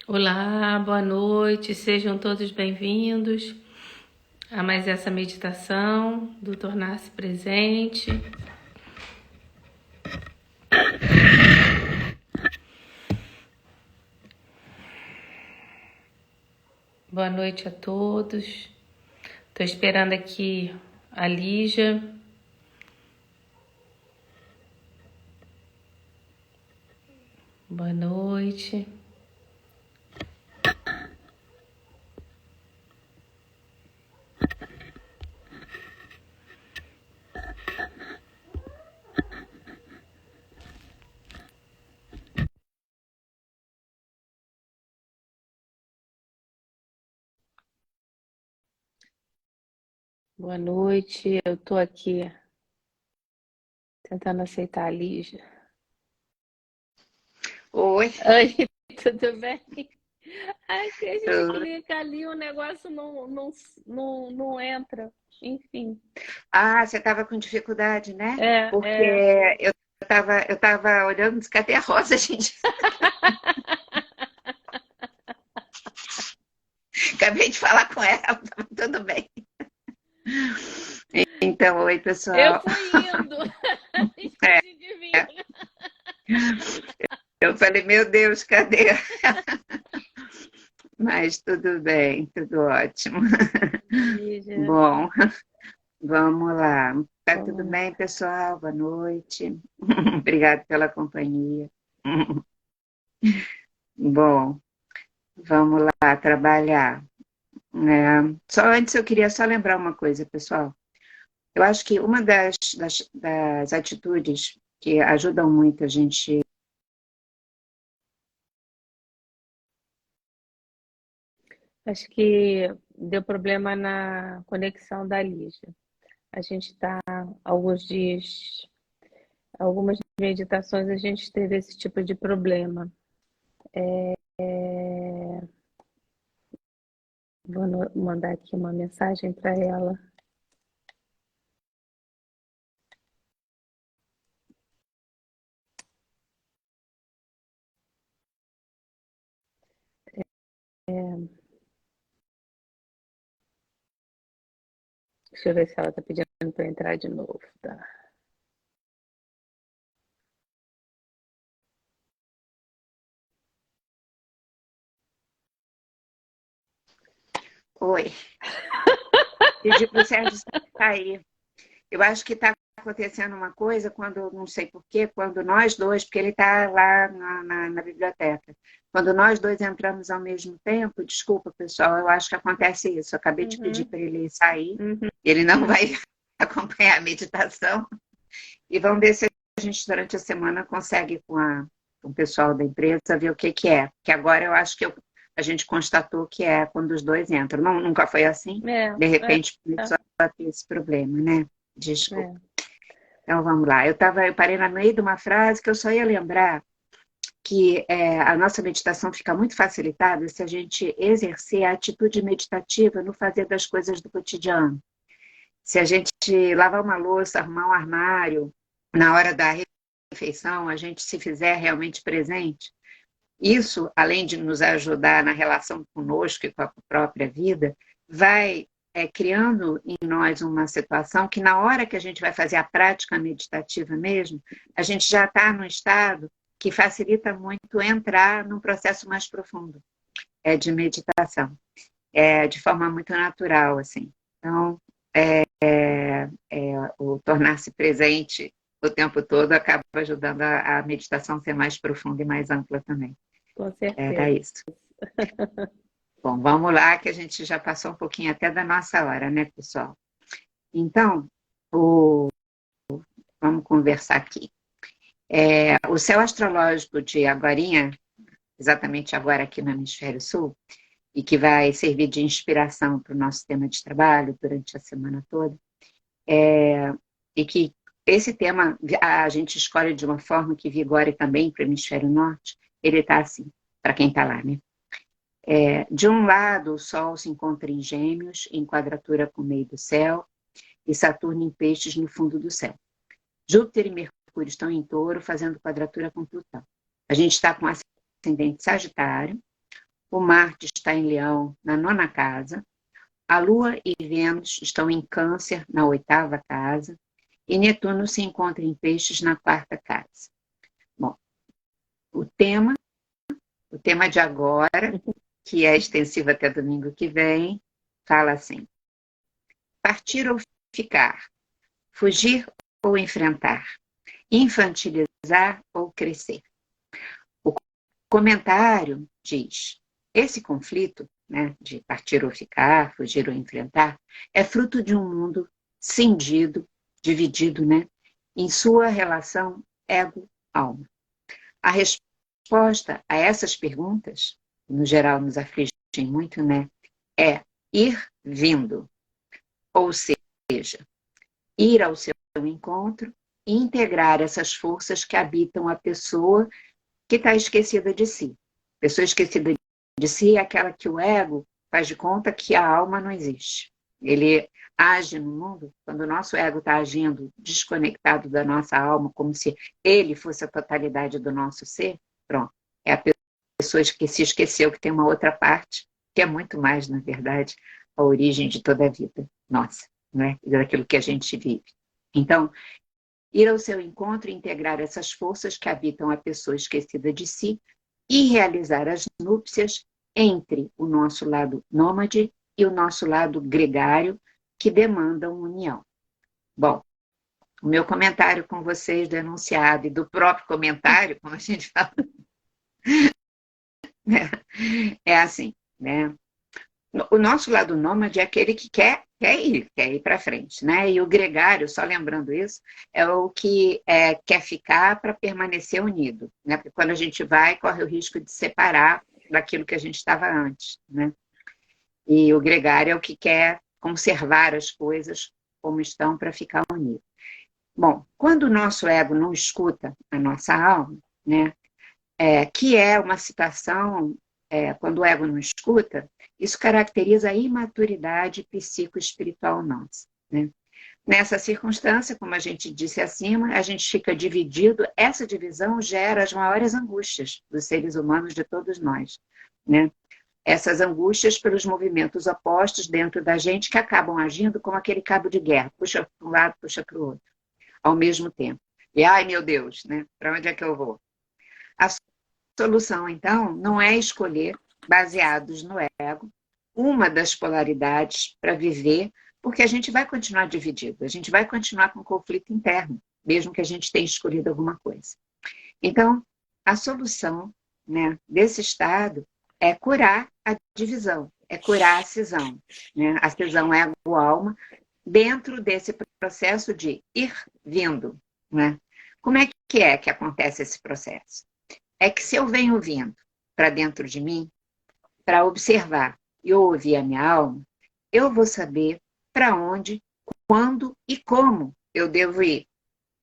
Olá, boa noite, sejam todos bem-vindos a mais essa meditação do Tornar-se Presente. Boa noite a todos. Estou esperando aqui a Lígia. Boa noite. Boa noite, eu estou aqui tentando aceitar a Lígia. Oi. Oi, tudo bem? Ai, que a gente clica ali, o negócio não entra. Enfim. Você estava com dificuldade, né? Porque É. eu tava olhando, disse, cadê a Rosa, gente? Acabei de falar com ela, tava tudo bem. Então, oi, Eu pessoal. fui indo, esqueci de vir. Eu falei, meu Deus, cadê? Mas tudo bem, tudo ótimo. Lígia, Bom, vamos lá. Tá tudo vamos. bem, pessoal? Boa noite. Obrigada pela companhia. Bom, vamos lá trabalhar. Só antes eu queria só lembrar uma coisa, pessoal. Eu acho que uma das atitudes que ajudam muito a gente. Acho que deu problema na conexão da Lígia. A gente está alguns dias, algumas meditações a gente teve esse tipo de problema. Vou mandar aqui uma mensagem para ela. Deixa eu ver se ela está pedindo para entrar de novo. Tá. Oi, pedi para o Sérgio sair. Eu acho que está acontecendo uma coisa quando, não sei por quê, quando nós dois, porque ele está lá na biblioteca, quando nós dois entramos ao mesmo tempo, desculpa, pessoal, eu acho que acontece isso. Eu acabei de pedir para ele sair, ele não vai acompanhar a meditação, e vamos ver se a gente, durante a semana, consegue com o pessoal da empresa ver o que é. Que agora eu acho que a gente constatou que é quando os dois entram. Não, nunca foi assim? De repente, começou a ter esse problema, né? Desculpa. Então, vamos lá. Eu parei no meio de uma frase que eu só ia lembrar que a nossa meditação fica muito facilitada se a gente exercer a atitude meditativa no fazer das coisas do cotidiano. Se a gente lavar uma louça, arrumar um armário, na hora da refeição, a gente se fizer realmente presente, isso, além de nos ajudar na relação conosco e com a própria vida, vai criando em nós uma situação que, na hora que a gente vai fazer a prática meditativa mesmo, a gente já está num estado que facilita muito entrar num processo mais profundo de meditação, de forma muito natural, assim. Então, o tornar-se presente o tempo todo acaba ajudando a meditação a ser mais profunda e mais ampla também. Com certeza. Era isso. Bom, vamos lá, que a gente já passou um pouquinho até da nossa hora, né, pessoal? Então, vamos conversar aqui. O céu astrológico de agorinha, exatamente agora aqui no Hemisfério Sul, e que vai servir de inspiração para o nosso tema de trabalho durante a semana toda, e que esse tema a gente escolhe de uma forma que vigore também para o Hemisfério Norte, ele está assim, para quem está lá, né? De um lado, o Sol se encontra em Gêmeos, em quadratura com o meio do céu, e Saturno em Peixes no fundo do céu. Júpiter e Mercúrio estão em Touro, fazendo quadratura com Plutão. A gente está com ascendente Sagitário, o Marte está em Leão, na 9ª casa, a Lua e Vênus estão em Câncer, na 8ª casa, e Netuno se encontra em Peixes, na 4ª casa. Bom, o tema de agora, que é extensivo até domingo que vem, fala assim: partir ou ficar, fugir ou enfrentar, infantilizar ou crescer. O comentário diz: esse conflito, né, de partir ou ficar, fugir ou enfrentar, é fruto de um mundo cindido, dividido, né, em sua relação ego-alma. A resposta a essas perguntas, no geral nos afligem muito, né, é ir vindo, ou seja, ir ao seu encontro e integrar essas forças que habitam a pessoa que está esquecida de si. Pessoa esquecida de si é aquela que o ego faz de conta que a alma não existe. Ele age no mundo, quando o nosso ego está agindo desconectado da nossa alma, como se ele fosse a totalidade do nosso ser, pronto. É a pessoa que se esqueceu que tem uma outra parte, que é muito mais, na verdade, a origem de toda a vida nossa, né? Daquilo que a gente vive. Então, ir ao seu encontro e integrar essas forças que habitam a pessoa esquecida de si e realizar as núpcias entre o nosso lado nômade e o nosso lado gregário, que demandam união. Bom, o meu comentário com vocês do enunciado e do próprio comentário, como a gente fala, é assim, né? O nosso lado nômade é aquele que quer ir para frente, né? E o gregário, só lembrando isso, é o que quer ficar para permanecer unido, né? Porque quando a gente vai, corre o risco de separar daquilo que a gente estava antes, né? E o gregário é o que quer conservar as coisas como estão para ficar unido. Bom, quando o nosso ego não escuta a nossa alma, né? Que é uma situação, quando o ego não escuta, isso caracteriza a imaturidade psicoespiritual nossa, né? Nessa circunstância, como a gente disse acima, a gente fica dividido, essa divisão gera as maiores angústias dos seres humanos, de todos nós, né? Essas angústias pelos movimentos opostos dentro da gente que acabam agindo como aquele cabo de guerra, puxa para um lado, puxa para o outro, ao mesmo tempo. E, ai meu Deus, né? Para onde é que eu vou? A solução, então, não é escolher, baseados no ego, uma das polaridades para viver, porque a gente vai continuar dividido, a gente vai continuar com conflito interno, mesmo que a gente tenha escolhido alguma coisa. Então, a solução, né, desse estado é curar a divisão, é curar a cisão, né? A cisão ego-alma, dentro desse processo de ir vindo, né? Como é que acontece esse processo? É que se eu venho vindo para dentro de mim, para observar e ouvir a minha alma, eu vou saber para onde, quando e como eu devo ir.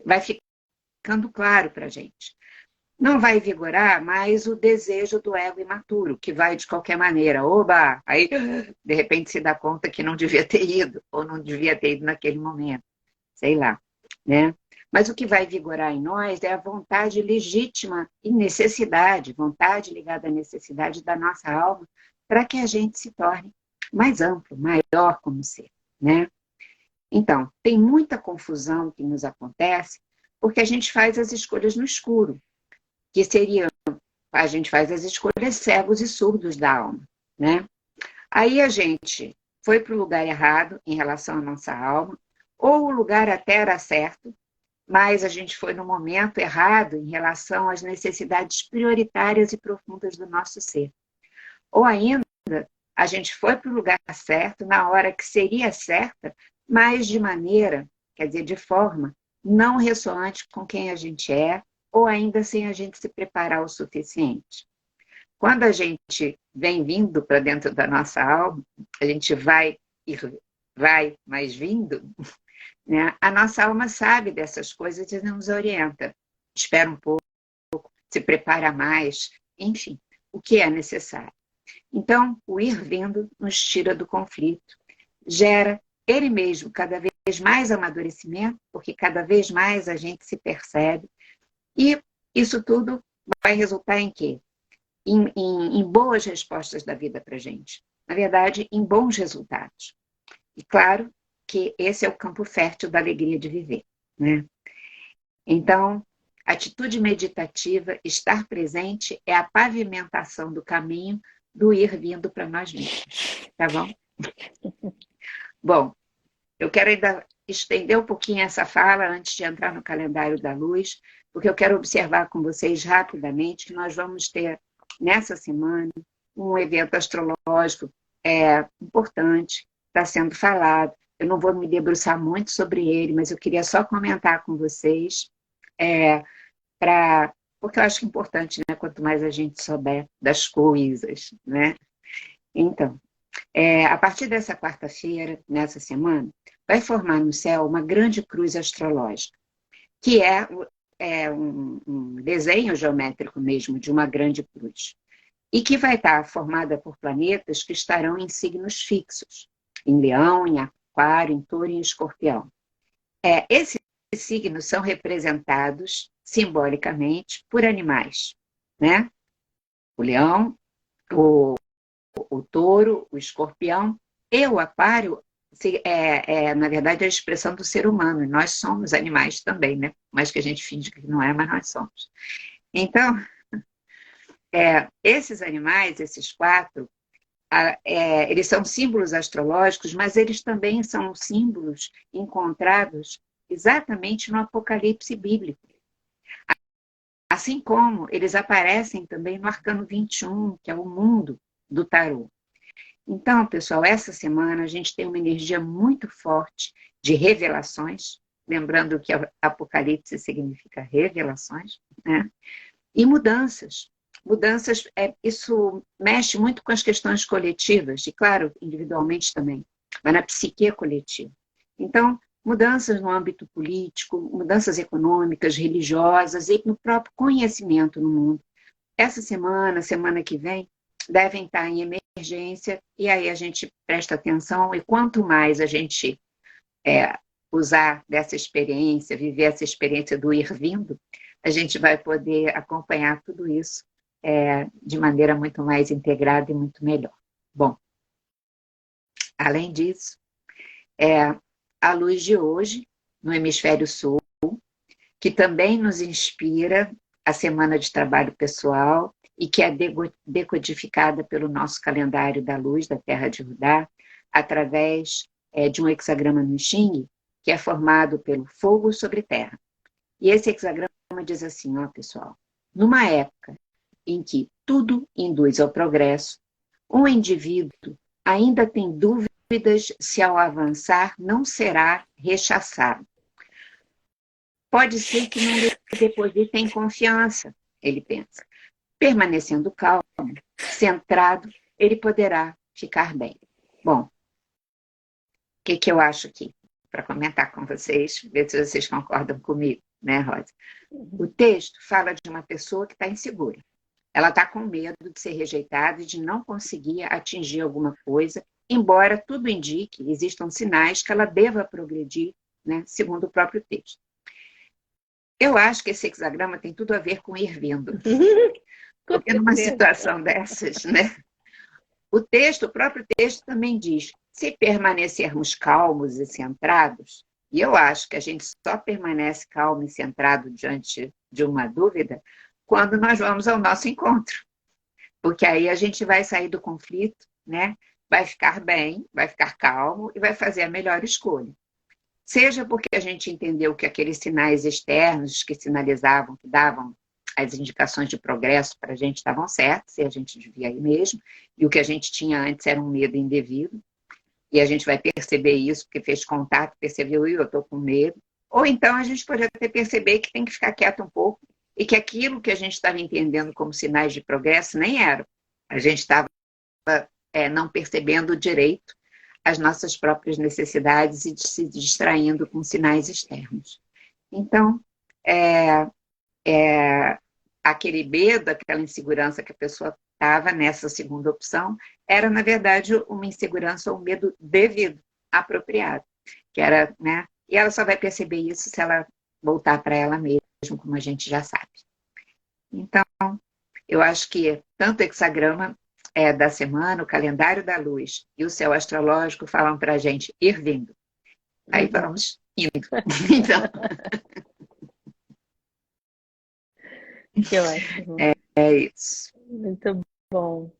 Vai ficando claro para a gente. Não vai vigorar mais o desejo do ego imaturo, que vai de qualquer maneira. Oba! Aí, de repente, se dá conta que não devia ter ido, ou não devia ter ido naquele momento. Sei lá, né? Mas o que vai vigorar em nós é a vontade legítima e necessidade, vontade ligada à necessidade da nossa alma, para que a gente se torne mais amplo, maior como ser, né? Então, tem muita confusão que nos acontece porque a gente faz as escolhas no escuro, que seria, a gente faz as escolhas cegos e surdos da alma, né? Aí a gente foi para o lugar errado em relação à nossa alma, ou o lugar até era certo, mas a gente foi no momento errado em relação às necessidades prioritárias e profundas do nosso ser. Ou ainda, a gente foi para o lugar certo, na hora que seria certa, mas de maneira, quer dizer, de forma não ressoante com quem a gente é, ou ainda sem a gente se preparar o suficiente. Quando a gente vem vindo para dentro da nossa alma, a gente vai mais vindo, né? A nossa alma sabe dessas coisas e nos orienta. Espera um pouco, se prepara mais, enfim, o que é necessário. Então, o ir vindo nos tira do conflito, gera ele mesmo cada vez mais amadurecimento, porque cada vez mais a gente se percebe, e isso tudo vai resultar em quê? em boas respostas da vida para a gente. Na verdade, em bons resultados. E claro que esse é o campo fértil da alegria de viver, né? Então, atitude meditativa, estar presente, é a pavimentação do caminho do ir vindo para nós mesmos, tá bom? Bom, eu quero ainda estender um pouquinho essa fala antes de entrar no calendário da luz, porque eu quero observar com vocês rapidamente que nós vamos ter, nessa semana, um evento astrológico importante, está sendo falado. Eu não vou me debruçar muito sobre ele, mas eu queria só comentar com vocês, porque eu acho importante, né? Quanto mais a gente souber das coisas, né? Então, a partir dessa quarta-feira, nessa semana, vai formar no céu uma grande cruz astrológica, que é um desenho geométrico mesmo de uma grande cruz, e que vai estar formada por planetas que estarão em signos fixos, em Leão, em Aquário, em Touro e em Escorpião. Esses signos são representados simbolicamente por animais, né? O leão, o touro, o escorpião e o aquário na verdade, a expressão do ser humano. Nós somos animais também, né? Mas que a gente finge que não é, mas nós somos. Então, esses animais, esses quatro, eles são símbolos astrológicos, mas eles também são símbolos encontrados exatamente no Apocalipse bíblico. Assim como eles aparecem também no Arcano 21, que é o mundo do tarô. Então, pessoal, essa semana a gente tem uma energia muito forte de revelações, lembrando que Apocalipse significa revelações, né? E mudanças. Mudanças, isso mexe muito com as questões coletivas, e claro, individualmente também, mas na psique coletiva. Então, mudanças no âmbito político, mudanças econômicas, religiosas e no próprio conhecimento no mundo. Essa semana que vem, devem estar em emergência, e aí a gente presta atenção, e quanto mais a gente usar dessa experiência, viver essa experiência do ir vindo, a gente vai poder acompanhar tudo isso de maneira muito mais integrada e muito melhor. Bom, além disso, a luz de hoje, no hemisfério sul, que também nos inspira a semana de trabalho pessoal e que é decodificada pelo nosso calendário da luz, da Terra de Judá, através de um hexagrama no Xing, que é formado pelo fogo sobre terra. E esse hexagrama diz assim, ó, pessoal, numa época em que tudo induz ao progresso, um indivíduo ainda tem dúvidas se ao avançar não será rechaçado. Pode ser que não deposite em confiança, ele pensa. Permanecendo calmo, centrado, ele poderá ficar bem. Bom, o que eu acho aqui? Para comentar com vocês, ver se vocês concordam comigo, né, Rosa? O texto fala de uma pessoa que está insegura. Ela está com medo de ser rejeitada e de não conseguir atingir alguma coisa, embora tudo indique, existam sinais que ela deva progredir, né, segundo o próprio texto. Eu acho que esse hexagrama tem tudo a ver com ir vindo. Porque numa situação dessas, né? O próprio texto também diz, se permanecermos calmos e centrados, e eu acho que a gente só permanece calmo e centrado diante de uma dúvida quando nós vamos ao nosso encontro. Porque aí a gente vai sair do conflito, né? Vai ficar bem, vai ficar calmo e vai fazer a melhor escolha. Seja porque a gente entendeu que aqueles sinais externos que sinalizavam, que davam as indicações de progresso para a gente estavam certas, e a gente devia ir mesmo, e o que a gente tinha antes era um medo indevido, e a gente vai perceber isso, porque fez contato, percebeu, eu estou com medo, ou então a gente pode até perceber que tem que ficar quieto um pouco, e que aquilo que a gente estava entendendo como sinais de progresso nem era. A gente estava não percebendo direito as nossas próprias necessidades e se distraindo com sinais externos. Então, aquele medo, aquela insegurança que a pessoa estava nessa segunda opção, era, na verdade, uma insegurança ou um medo devido, apropriado. Que era, né? E ela só vai perceber isso se ela voltar para ela mesma, como a gente já sabe. Então, Eu acho que tanto o hexagrama da semana, o calendário da luz e o céu astrológico falam para a gente ir vindo. Aí vamos indo. Então, Que ótimo. é isso. Muito bom.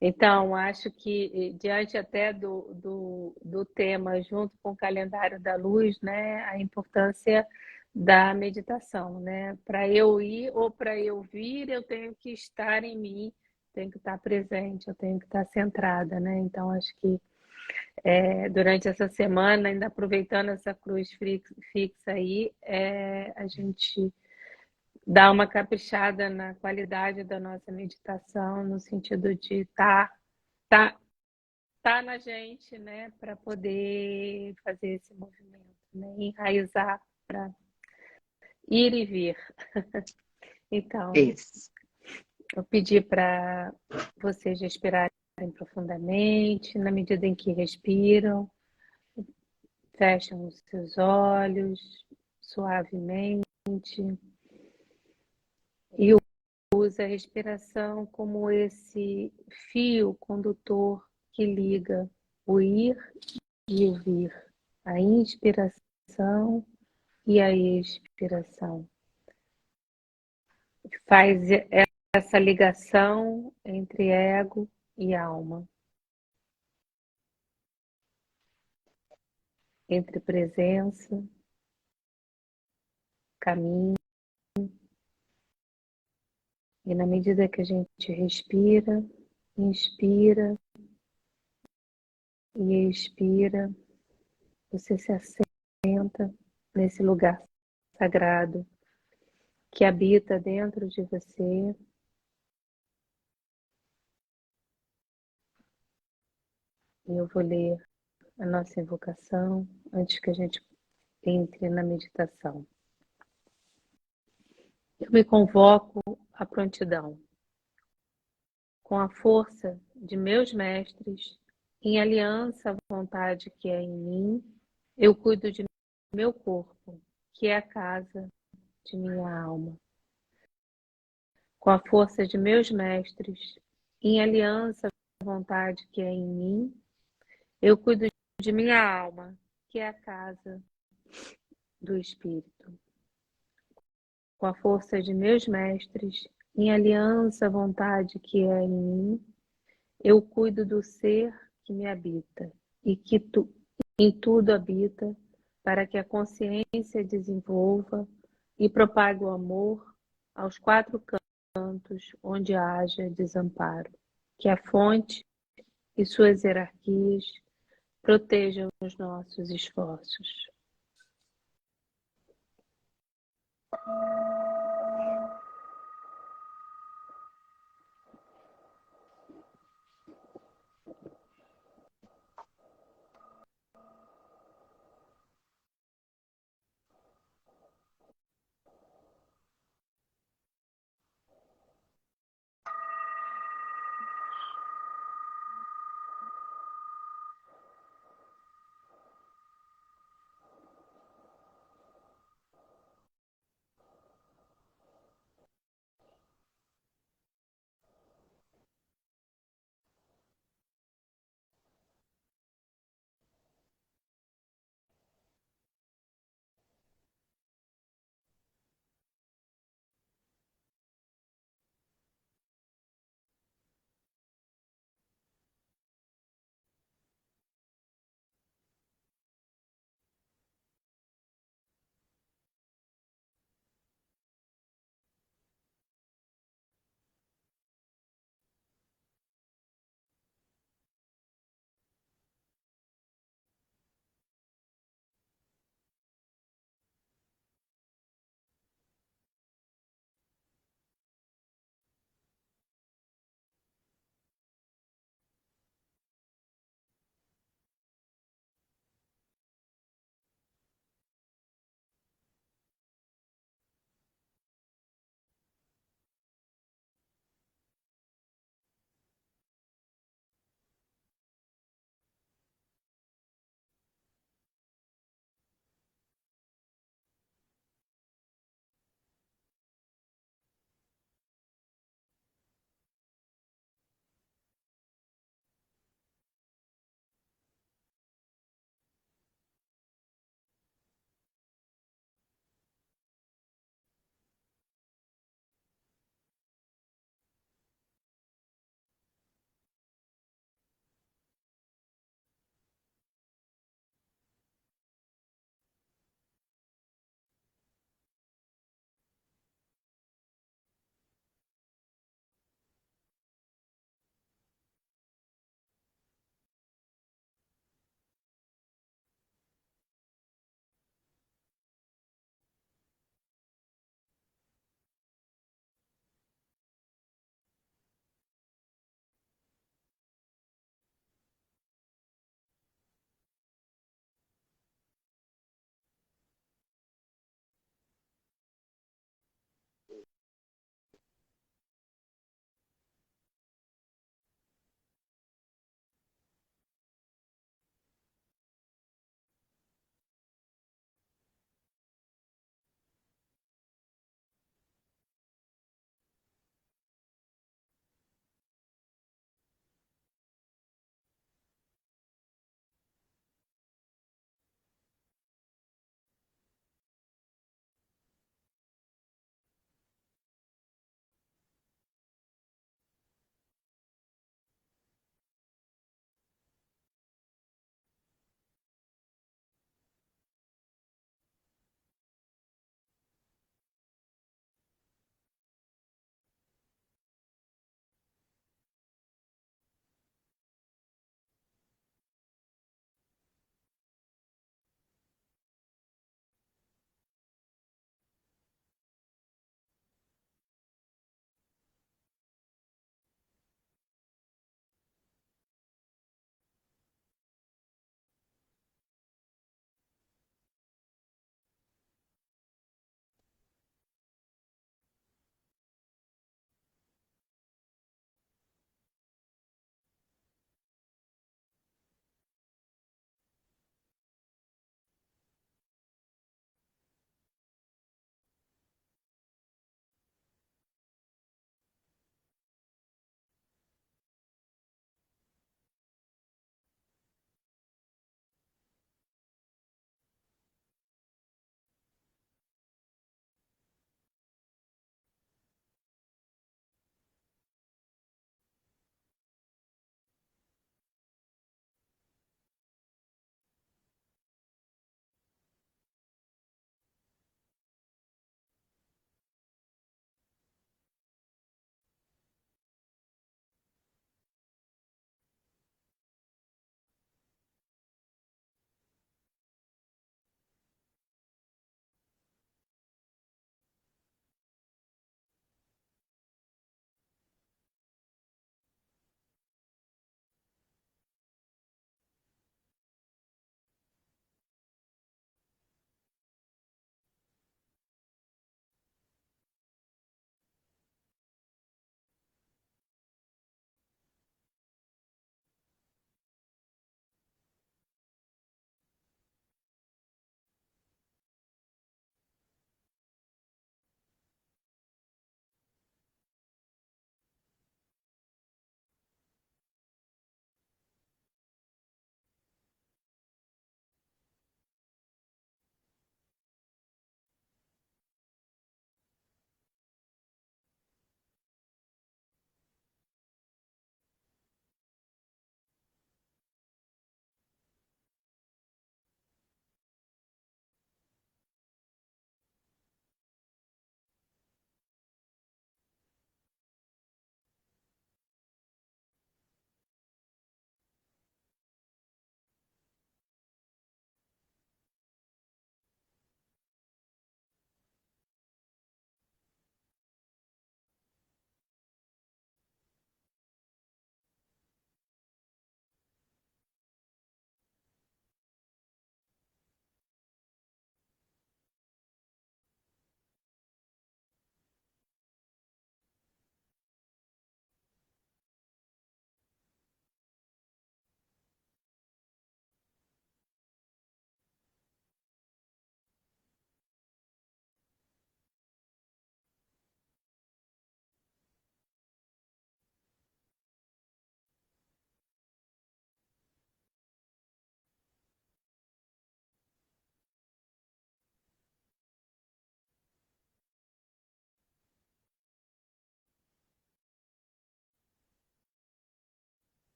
Então, acho que diante até do tema, junto com o calendário da luz, né, a importância da meditação, né? Para eu ir ou para eu vir, eu tenho que estar em mim, tenho que estar presente, eu tenho que estar centrada, né? Então, acho que durante essa semana, ainda aproveitando essa cruz fixa aí, a gente dar uma caprichada na qualidade da nossa meditação, no sentido de tá, tá na gente, né, para poder fazer esse movimento, né, enraizar para ir e vir. Então, Isso. eu pedi para vocês respirarem profundamente, na medida em que respiram, fecham os seus olhos suavemente e usa a respiração como esse fio condutor que liga o ir e o vir, a inspiração e a expiração. Faz essa ligação entre ego e alma, entre presença, caminho, e na medida que a gente respira, inspira e expira, você se assenta nesse lugar sagrado que habita dentro de você. E eu vou ler a nossa invocação antes que a gente entre na meditação. Eu me convoco à prontidão, com a força de meus mestres, em aliança à vontade que é em mim, eu cuido de meu corpo, que é a casa de minha alma. Com a força de meus mestres, em aliança à vontade que é em mim, eu cuido de minha alma, que é a casa do Espírito. Com a força de meus mestres, em aliança à vontade que é em mim, eu cuido do ser que me habita e que em tudo habita, para que a consciência desenvolva e propague o amor aos quatro cantos onde haja desamparo. Que a fonte e suas hierarquias protejam os nossos esforços.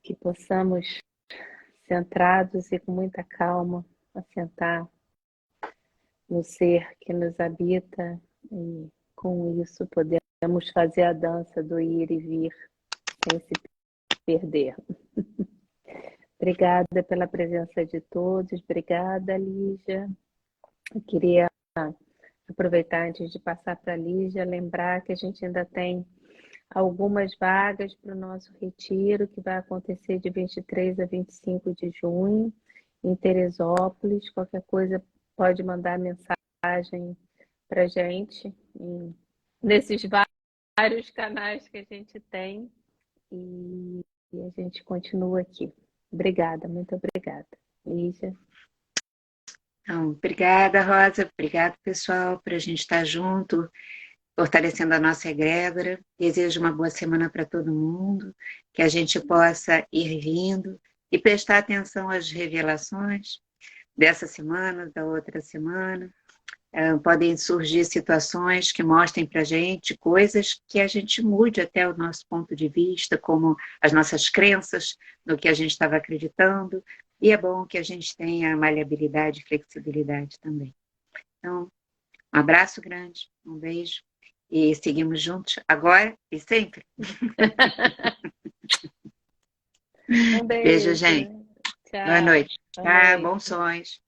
que possamos, centrados e com muita calma, assentar no ser que nos habita e com isso podemos fazer a dança do ir e vir sem se perder. Obrigada pela presença de todos, obrigada, Lígia. Eu queria aproveitar antes de passar para a Lígia, lembrar que a gente ainda tem algumas vagas para o nosso retiro, que vai acontecer de 23 a 25 de junho, em Teresópolis. Qualquer coisa pode mandar mensagem para a gente nesses vários canais que a gente tem e a gente continua aqui. Obrigada, muito obrigada. Lígia. Então, obrigada, Rosa. Obrigada, pessoal, por a gente estar junto, fortalecendo a nossa egrégora. Desejo uma boa semana para todo mundo, que a gente possa ir vindo e prestar atenção às revelações dessa semana, da outra semana. Podem surgir situações que mostrem para a gente coisas que a gente mude até o nosso ponto de vista, como as nossas crenças, no que a gente estava acreditando, e é bom que a gente tenha maleabilidade e flexibilidade também. Então, um abraço grande, um beijo, e seguimos juntos agora e sempre. Um beijo, Beijo, gente. Tchau. Boa noite. Boa Tá, noite. bons sonhos.